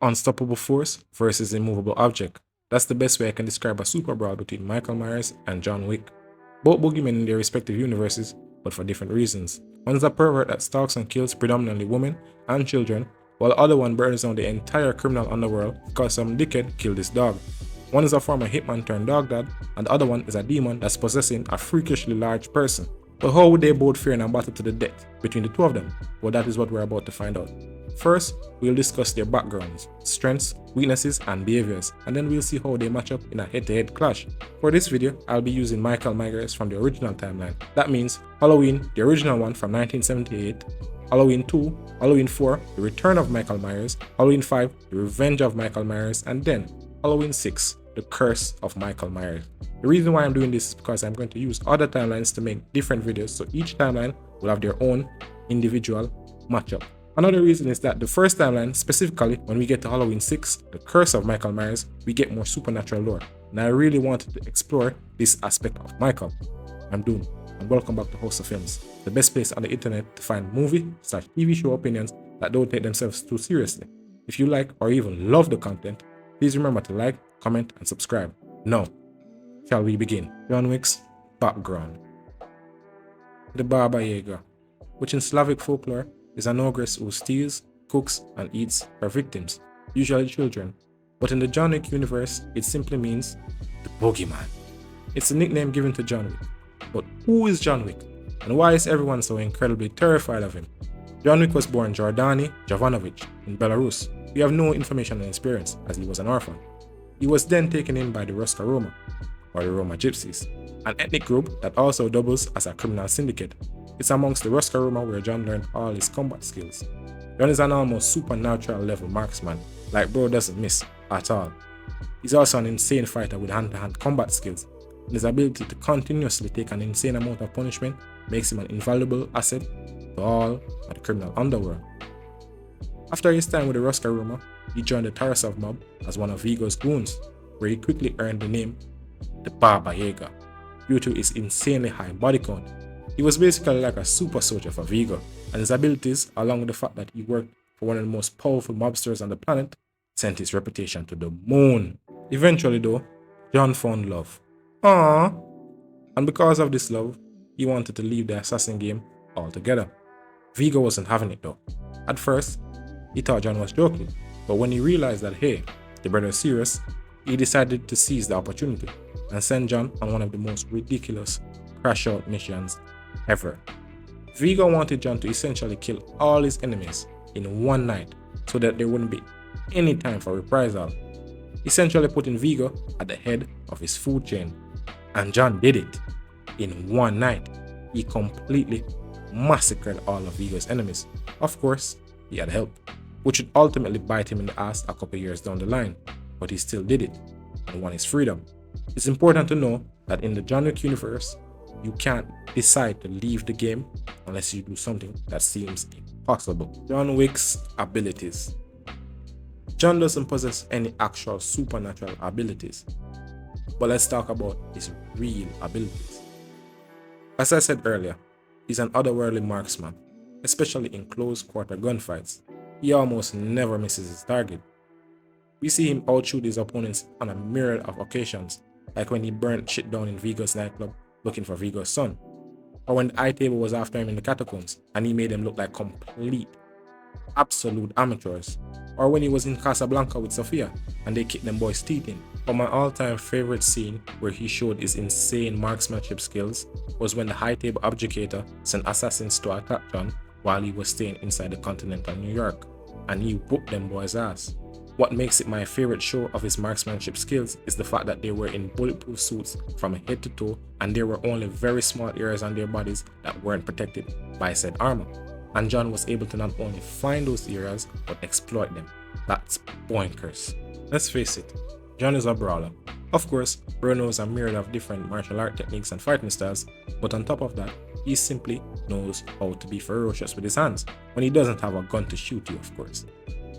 Unstoppable force versus immovable object. That's the best way I can describe a super brawl between Michael Myers and John Wick. Both boogeymen in their respective universes, but for different reasons. One is a pervert that stalks and kills predominantly women and children, while the other one burns down the entire criminal underworld because some dickhead killed his dog. One is a former hitman turned dog dad, and the other one is a demon that's possessing a freakishly large person. But how would they both fare in a battle to the death between the two of them? Well, that is what we're about to find out. First, we'll discuss their backgrounds, strengths, weaknesses, and behaviors, and then we'll see how they match up in a head-to-head clash. For this video, I'll be using Michael Myers from the original timeline. That means Halloween, the original one from 1978, Halloween 2, Halloween 4, The Return of Michael Myers, Halloween 5, The Revenge of Michael Myers, and then Halloween 6, The Curse of Michael Myers. The reason why I'm doing this is because I'm going to use other timelines to make different videos, so each timeline will have their own individual matchup. Another reason is that the first timeline, specifically when we get to Halloween 6, The Curse of Michael Myers, we get more supernatural lore. And I really wanted to explore this aspect of Michael. I'm Doom, and welcome back to House of Films, the best place on the internet to find movie/TV show opinions that don't take themselves too seriously. If you like or even love the content, please remember to like, comment, and subscribe. Now, shall we begin? John Wick's background. The Baba Yaga, which in Slavic folklore is an ogress who steals, cooks, and eats her victims, usually children. But in the John Wick universe, it simply means the Boogeyman. It's a nickname given to John Wick. But who is John Wick? And why is everyone so incredibly terrified of him? John Wick was born Jordani Jovanovic in Belarus. We have no information on his parents, as he was an orphan. He was then taken in by the Ruska Roma, or the Roma Gypsies, an ethnic group that also doubles as a criminal syndicate. It's amongst the Ruska Roma where John learned all his combat skills. John is an almost supernatural level marksman, like bro doesn't miss at all. He's also an insane fighter with hand-to-hand combat skills, and his ability to continuously take an insane amount of punishment makes him an invaluable asset to all of the criminal underworld. After his time with the Ruska Roma, he joined the Tarasov mob as one of Vigo's goons, where he quickly earned the name the Baba Yaga due to his insanely high body count. He was basically like a super soldier for Vigo, and his abilities, along with the fact that he worked for one of the most powerful mobsters on the planet, sent his reputation to the moon. Eventually though, John found love. And because of this love, he wanted to leave the assassin game altogether. Vigo wasn't having it though. At first, he thought John was joking, but when he realized that hey, the brother is serious, he decided to seize the opportunity and send John on one of the most ridiculous crash out missions ever. Vigo wanted John to essentially kill all his enemies in one night so that there wouldn't be any time for reprisal, essentially putting Vigo at the head of his food chain. And John did it. In one night, he completely massacred all of Vigo's enemies. Of course, he had help, which would ultimately bite him in the ass a couple years down the line, but he still did it and won his freedom. It's important to know that in the John Wick universe, you can't decide to leave the game unless you do something that seems impossible. John Wick's abilities. John doesn't possess any actual supernatural abilities, but let's talk about his real abilities. As I said earlier, he's an otherworldly marksman, especially in close quarter gunfights. He almost never misses his target. We see him outshoot his opponents on a myriad of occasions, like when he burnt shit down in Vigo's nightclub looking for Vigo's son, or when the eye table was after him in the catacombs and he made them look like complete, absolute amateurs, or when he was in Casablanca with Sofia and they kicked them boys' teeth in. But my all-time favorite scene where he showed his insane marksmanship skills was when the high table abjugator sent assassins to attack John while he was staying inside the Continental New York, and he whooped them boys' ass. What makes it my favorite show of his marksmanship skills is the fact that they were in bulletproof suits from head to toe, and there were only very small areas on their bodies that weren't protected by said armor. And John was able to not only find those areas, but exploit them. That's boinkers. Let's face it, John is a brawler. Of course, bro knows a myriad of different martial art techniques and fighting styles, but on top of that, he simply knows how to be ferocious with his hands, when he doesn't have a gun to shoot you, of course.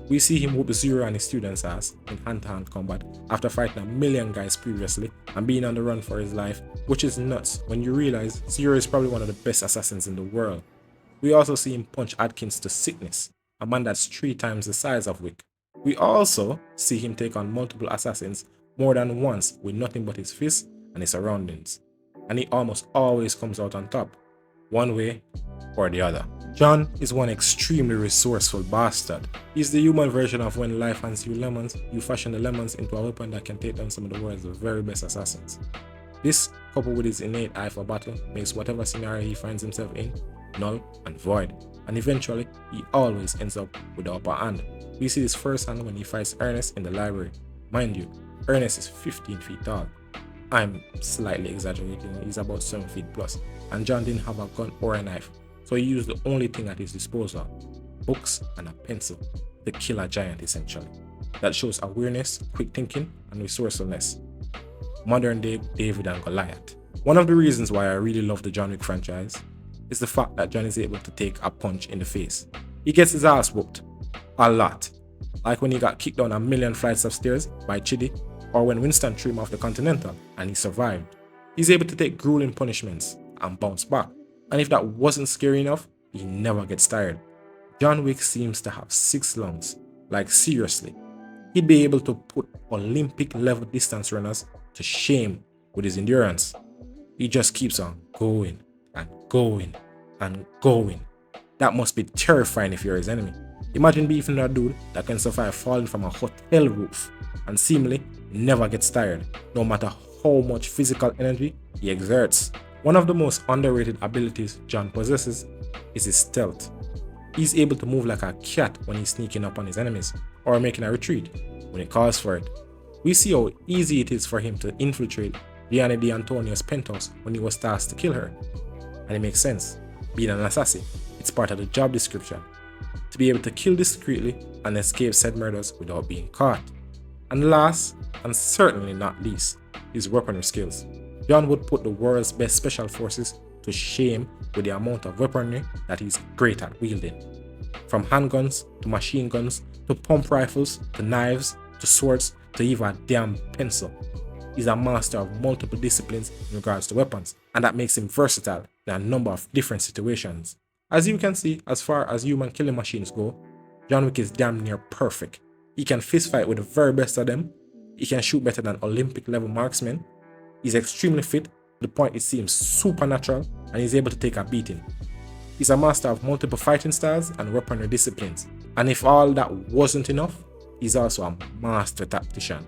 We see him whoop Zero and his students' ass in hand-to-hand combat after fighting a million guys previously and being on the run for his life, which is nuts when you realize Zero is probably one of the best assassins in the world. We also see him punch Adkins to sickness, a man that's 3 times the size of Wick. We also see him take on multiple assassins more than once with nothing but his fists and his surroundings, and he almost always comes out on top, one way or the other. John is one extremely resourceful bastard. He's the human version of when life hands you lemons, you fashion the lemons into a weapon that can take down some of the world's very best assassins. This, coupled with his innate eye for battle, makes whatever scenario he finds himself in null and void, and eventually he always ends up with the upper hand. We see this firsthand when he fights Ernest in the library. Mind you, Ernest is 15 feet tall. I'm slightly exaggerating, he's about 7 feet plus, and John didn't have a gun or a knife, so he used the only thing at his disposal, books and a pencil, to kill a giant essentially. That shows awareness, quick thinking, and resourcefulness. Modern day David and Goliath. One of the reasons why I really love the John Wick franchise is the fact that John is able to take a punch in the face. He gets his ass whooped. A lot. Like when he got kicked down a million flights of stairs by Chidi, or when Winston threw him off the Continental and he survived. He's able to take grueling punishments and bounce back. And if that wasn't scary enough, he never gets tired. John Wick seems to have 6 lungs. Like seriously. He'd be able to put Olympic level distance runners to shame with his endurance. He just keeps on going and going and going. That must be terrifying if you're his enemy. Imagine beefing a dude that can survive falling from a hotel roof and seemingly never gets tired, no matter how much physical energy he exerts. One of the most underrated abilities John possesses is his stealth. He's able to move like a cat when he's sneaking up on his enemies or making a retreat when it calls for it. We see how easy it is for him to infiltrate Gianni D'Antonia's penthouse when he was tasked to kill her. And it makes sense. Being an assassin, it's part of the job description. To be able to kill discreetly and escape said murders without being caught. And last, and certainly not least, his weaponry skills. John would put the world's best special forces to shame with the amount of weaponry that he's great at wielding. From handguns, to machine guns, to pump rifles, to knives, to swords, to even a damn pencil. He's a master of multiple disciplines in regards to weapons, and that makes him versatile in a number of different situations. As you can see, as far as human killing machines go, John Wick is damn near perfect. He can fistfight with the very best of them, he can shoot better than Olympic level marksmen, he's extremely fit to the point it seems supernatural, and he's able to take a beating. He's a master of multiple fighting styles and weaponry disciplines, and if all that wasn't enough, he's also a master tactician,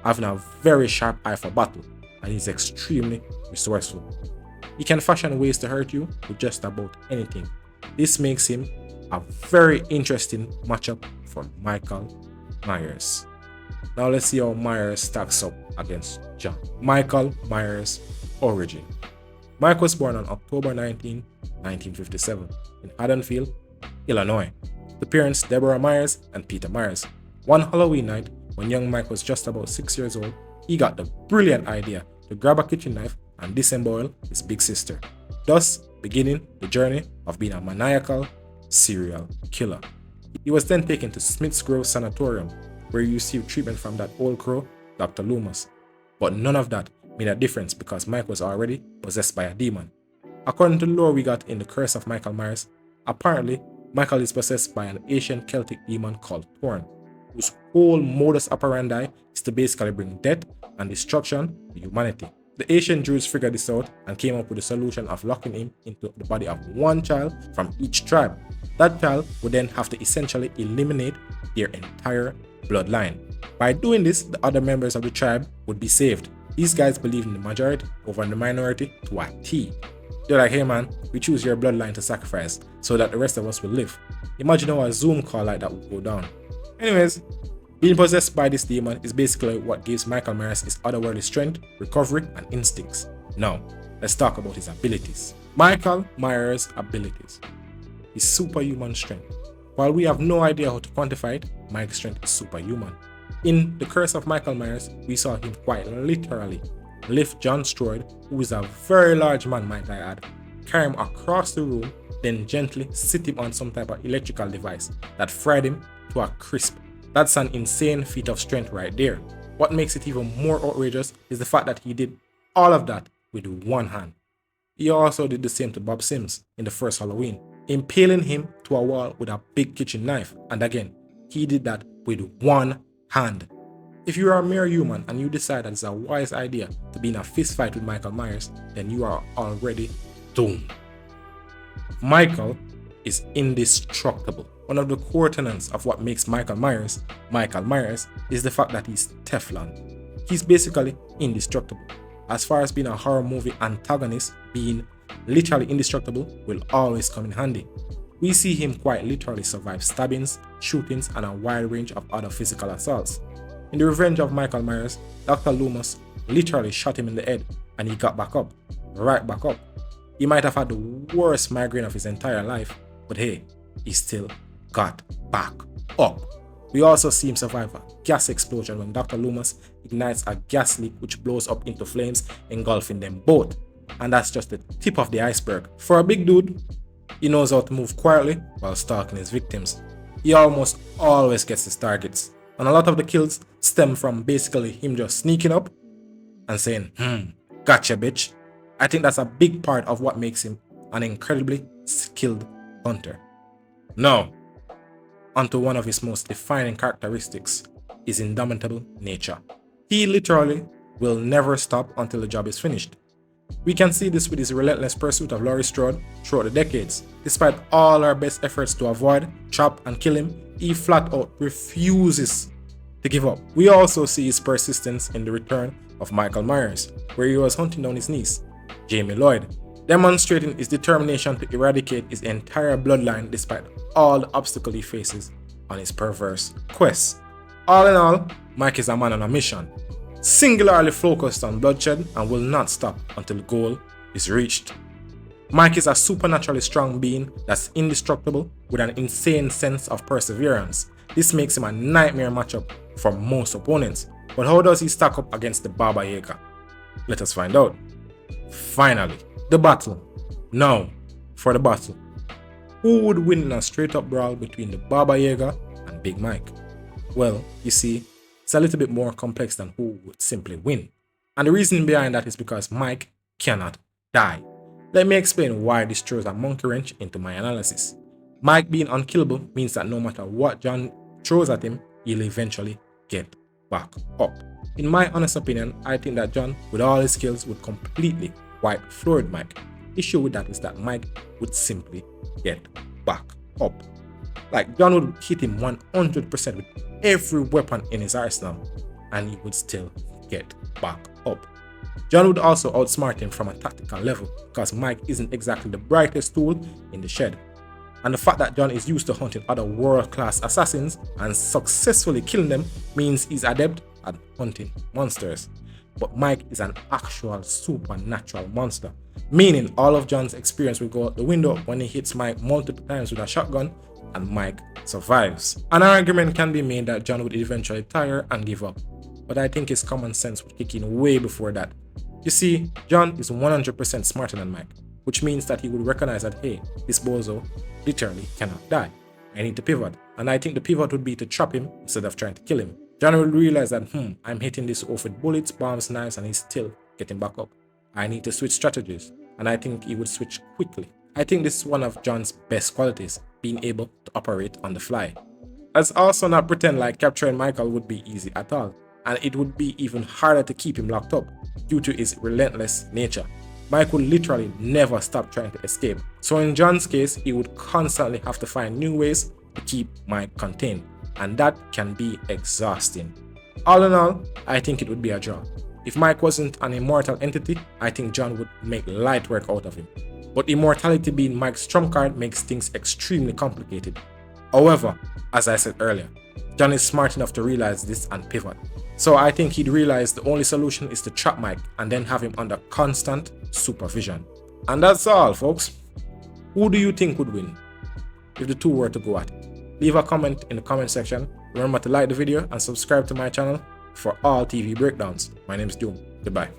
having a very sharp eye for battle, and he's extremely resourceful. He can fashion ways to hurt you with just about anything. This makes him a very interesting matchup for Michael Myers. Now let's see how Myers stacks up against John. Michael Myers' origin. Mike was born on October 19, 1957 in Haddonfield, Illinois. The parents Deborah Myers and Peter Myers. One Halloween night, when young Mike was just about 6 years old, he got the brilliant idea to grab a kitchen knife and disembowel his big sister, thus beginning the journey of being a maniacal serial killer. He was then taken to Smith's Grove Sanatorium, where he received treatment from that old crow, Dr. Loomis. But none of that made a difference because Mike was already possessed by a demon. According to the lore we got in The Curse of Michael Myers, apparently Michael is possessed by an ancient Celtic demon called Thorn, whose whole modus operandi is to basically bring death and destruction to humanity. The ancient Druids figured this out and came up with the solution of locking him into the body of one child from each tribe. That child would then have to essentially eliminate their entire bloodline. By doing this, the other members of the tribe would be saved. These guys believe in the majority over the minority to a T. They're like, hey man, we choose your bloodline to sacrifice so that the rest of us will live. Imagine how a Zoom call like that would go down. Anyways, being possessed by this demon is basically what gives Michael Myers his otherworldly strength, recovery, and instincts. Now, let's talk about his abilities. Michael Myers' abilities. His superhuman strength. While we have no idea how to quantify it, Mike's strength is superhuman. In The Curse of Michael Myers, we saw him quite literally lift John Strode, who is a very large man might I add, carry him across the room, then gently sit him on some type of electrical device that fried him to a crisp. That's an insane feat of strength right there. What makes it even more outrageous is the fact that he did all of that with one hand. He also did the same to Bob Sims in the first Halloween, impaling him to a wall with a big kitchen knife, and again, he did that with one hand. If you are a mere human and you decide that it's a wise idea to be in a fist fight with Michael Myers, then you are already doomed. Michael is indestructible. One of the core tenets of what makes Michael Myers is the fact that he's Teflon. He's basically indestructible. As far as being a horror movie antagonist, being literally indestructible will always come in handy. We see him quite literally survive stabbings, shootings, and a wide range of other physical assaults. In The Revenge of Michael Myers, Dr. Loomis literally shot him in the head and he got back up, right back up. He might have had the worst migraine of his entire life, but hey, he still got back up. We also see him survive a gas explosion when Dr. Loomis ignites a gas leak which blows up into flames, engulfing them both. And that's just the tip of the iceberg. For a big dude, he knows how to move quietly while stalking his victims. He almost always gets his targets, and a lot of the kills stem from basically him just sneaking up and saying, gotcha bitch. I think that's a big part of what makes him an incredibly skilled hunter. Now, onto one of his most defining characteristics, his indomitable nature. He literally will never stop until the job is finished. We can see this with his relentless pursuit of Laurie Strode throughout the decades. Despite all our best efforts to avoid, trap, and kill him, he flat out refuses to give up. We also see his persistence in the return of Michael Myers, where he was hunting down his niece, Jamie Lloyd, demonstrating his determination to eradicate his entire bloodline despite all the obstacles he faces on his perverse quest. All in all, Mike is a man on a mission, singularly focused on bloodshed and will not stop until the goal is reached. Mike is a supernaturally strong being that's indestructible with an insane sense of perseverance. This makes him a nightmare matchup for most opponents. But how does he stack up against the Baba Yaga? Let us find out. Finally, the battle. Now, for the battle. Who would win in a straight up brawl between the Baba Yaga and Big Mike? Well, you see, it's a little bit more complex than who would simply win. And the reason behind that is because Mike cannot die. Let me explain why this throws a monkey wrench into my analysis. Mike being unkillable means that no matter what John throws at him, he'll eventually get back up. In my honest opinion, I think that John, with all his skills, would completely wipe florid Mike. The issue with that is that Mike would simply get back up. Like, John would hit him 100% with every weapon in his arsenal, and he would still get back up. John would also outsmart him from a tactical level, because Mike isn't exactly the brightest tool in the shed. And the fact that John is used to hunting other world-class assassins and successfully killing them means he's adept at hunting monsters. But Mike is an actual supernatural monster, meaning all of John's experience will go out the window when he hits Mike multiple times with a shotgun and Mike survives. An argument can be made that John would eventually tire and give up, but I think his common sense would kick in way before that. You see, John is 100% smarter than Mike, which means that he would recognize that, hey, this bozo literally cannot die. I need to pivot, and I think the pivot would be to trap him instead of trying to kill him. John will realize that, I'm hitting this off with bullets, bombs, knives, and he's still getting back up. I need to switch strategies, and I think he would switch quickly. I think this is one of John's best qualities, being able to operate on the fly. Let's also not pretend like capturing Michael would be easy at all, and it would be even harder to keep him locked up due to his relentless nature. Mike would literally never stop trying to escape. So in John's case, he would constantly have to find new ways to keep Mike contained, and that can be exhausting. All in all, I think it would be a draw. If Mike wasn't an immortal entity, I think John would make light work out of him. But immortality being Mike's trump card makes things extremely complicated. However, as I said earlier, John is smart enough to realize this and pivot. So I think he'd realize the only solution is to trap Mike and then have him under constant supervision. And that's all, folks. Who do you think would win if the two were to go at it? Leave a comment in the comment section. Remember to like the video and subscribe to my channel for all TV breakdowns. My name is Doom. Goodbye.